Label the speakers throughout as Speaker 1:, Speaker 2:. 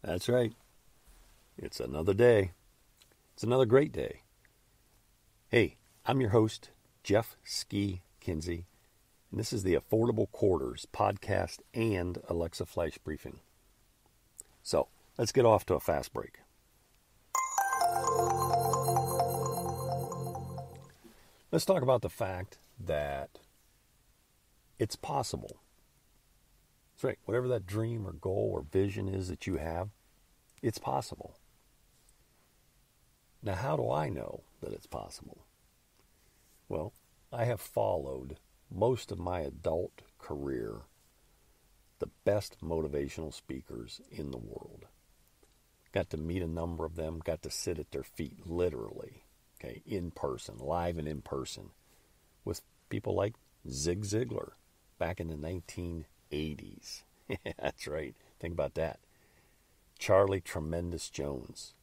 Speaker 1: That's right. It's another day. It's another great day. Hey, I'm your host, Jeff Ski Kinsey, and this is the Affordable Quarters podcast and Alexa Flash Briefing. So, let's get off to a fast break. Let's talk about the fact that it's possible. That's right. Whatever that dream or goal or vision is that you have, it's possible. Now, how do I know that it's possible? Well, I have followed most of my adult career the best motivational speakers in the world. Got to meet a number of them, got to sit at their feet literally, okay, in person, live and in person, with people like Zig Ziglar back in the 1980s. That's right. Think about that. Charlie Tremendous Jones.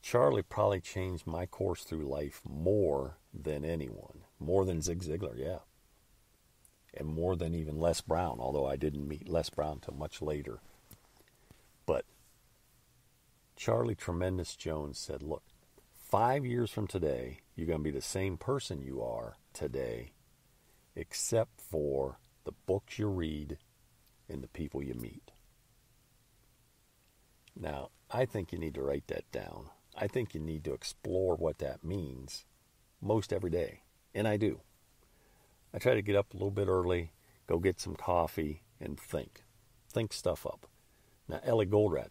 Speaker 1: Charlie probably changed my course through life more than anyone. More than Zig Ziglar, yeah. And more than even Les Brown, although I didn't meet Les Brown till much later. But Charlie Tremendous Jones said, look, 5 years from today, you're going to be the same person you are today, except for the books you read and the people you meet. Now, I think you need to write that down. I think you need to explore what that means most every day. And I do. I try to get up a little bit early, go get some coffee, and think. Think stuff up. Now, Ellie Goldratt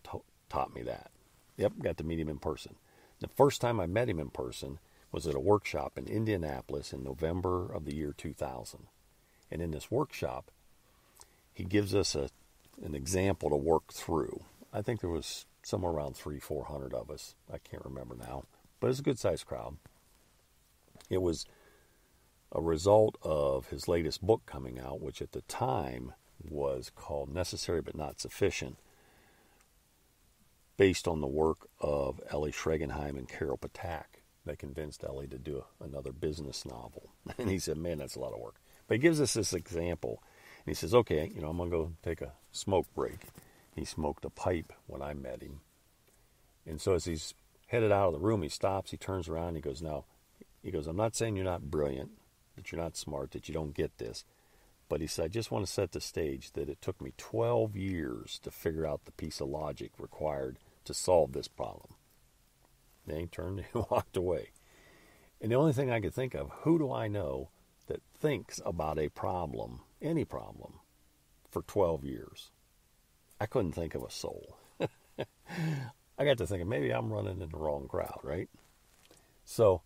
Speaker 1: taught me that. Yep, got to meet him in person. The first time I met him in person was at a workshop in Indianapolis in November of the year 2000. And in this workshop, he gives us an example to work through. I think there was somewhere around 300-400 of us. I can't remember now. But it's a good-sized crowd. It was a result of his latest book coming out, which at the time was called Necessary But Not Sufficient, based on the work of Ellie Schregenheim and Carol Patak that convinced Ellie to do another business novel. And he said, man, that's a lot of work. But he gives us this example. And he says, okay, I'm going to go take a smoke break. He smoked a pipe when I met him. And so as he's headed out of the room, he stops, he turns around, he goes, I'm not saying you're not brilliant, that you're not smart, that you don't get this. But he said, I just want to set the stage that it took me 12 years to figure out the piece of logic required to solve this problem. Then he turned and walked away. And the only thing I could think of, who do I know that thinks about a problem, any problem, for 12 years? I couldn't think of a soul. I got to thinking, maybe I'm running in the wrong crowd, right? So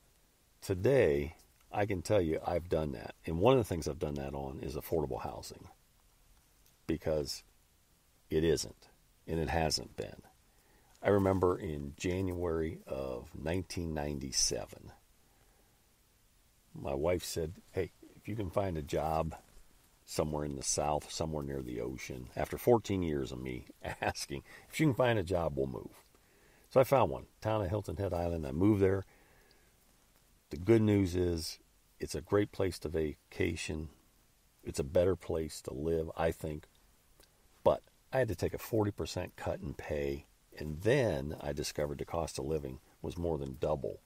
Speaker 1: today, I can tell you I've done that. And one of the things I've done that on is affordable housing. Because it isn't. And it hasn't been. I remember in January of 1997, my wife said, hey, if you can find a job somewhere in the South, somewhere near the ocean, after 14 years of me asking, if you can find a job, we'll move. So I found one, town of Hilton Head Island. I moved there. The good news is it's a great place to vacation. It's a better place to live, I think. But I had to take a 40% cut in pay, and then I discovered the cost of living was more than double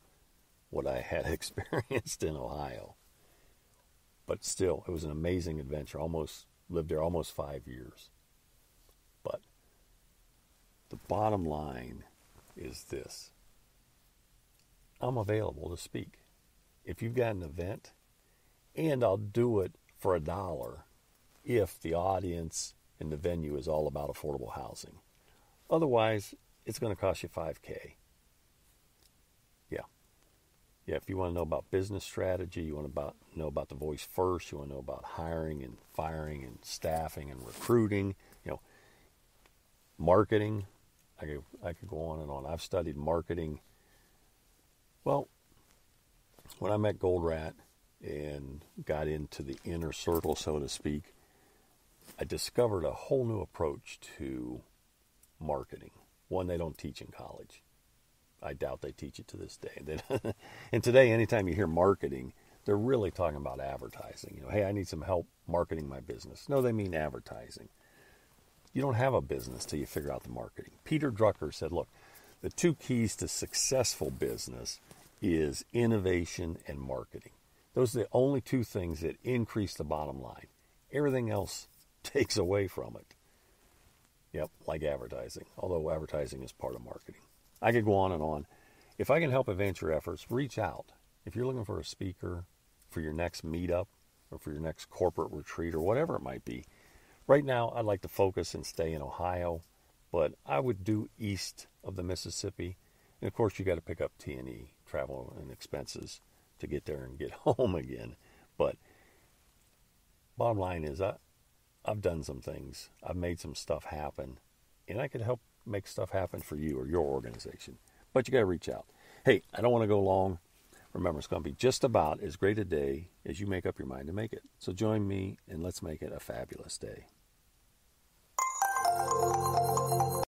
Speaker 1: what I had experienced in Ohio. But still, it was an amazing adventure. Lived there almost 5 years. But the bottom line is this. I'm available to speak. If you've got an event, and I'll do it for $1 if the audience and the venue is all about affordable housing. Otherwise, it's going to cost you $5,000. Yeah, if you want to know about business strategy, you want to know about the voice first, you want to know about hiring and firing and staffing and recruiting, marketing. I could go on and on. I've studied marketing. Well, when I met Goldratt and got into the inner circle, so to speak, I discovered a whole new approach to marketing. One they don't teach in college. I doubt they teach it to this day. And today, anytime you hear marketing, they're really talking about advertising. Hey, I need some help marketing my business. No, they mean advertising. you don't have a business till you figure out the marketing. Peter Drucker said, look, the two keys to successful business is innovation and marketing. Those are the only two things that increase the bottom line. Everything else takes away from it. Yep, like advertising, although advertising is part of marketing. I could go on and on. If I can help advance your efforts, reach out. If you're looking for a speaker for your next meetup or for your next corporate retreat or whatever it might be, right now I'd like to focus and stay in Ohio, but I would do east of the Mississippi. And of course, you got to pick up T&E, travel and expenses to get there and get home again. But bottom line is I've done some things. I've made some stuff happen, and I could help make stuff happen for you or your organization. But you got to reach out. Hey, I don't want to go long. Remember, it's going to be just about as great a day as you make up your mind to make it. So join me, and let's make it a fabulous day.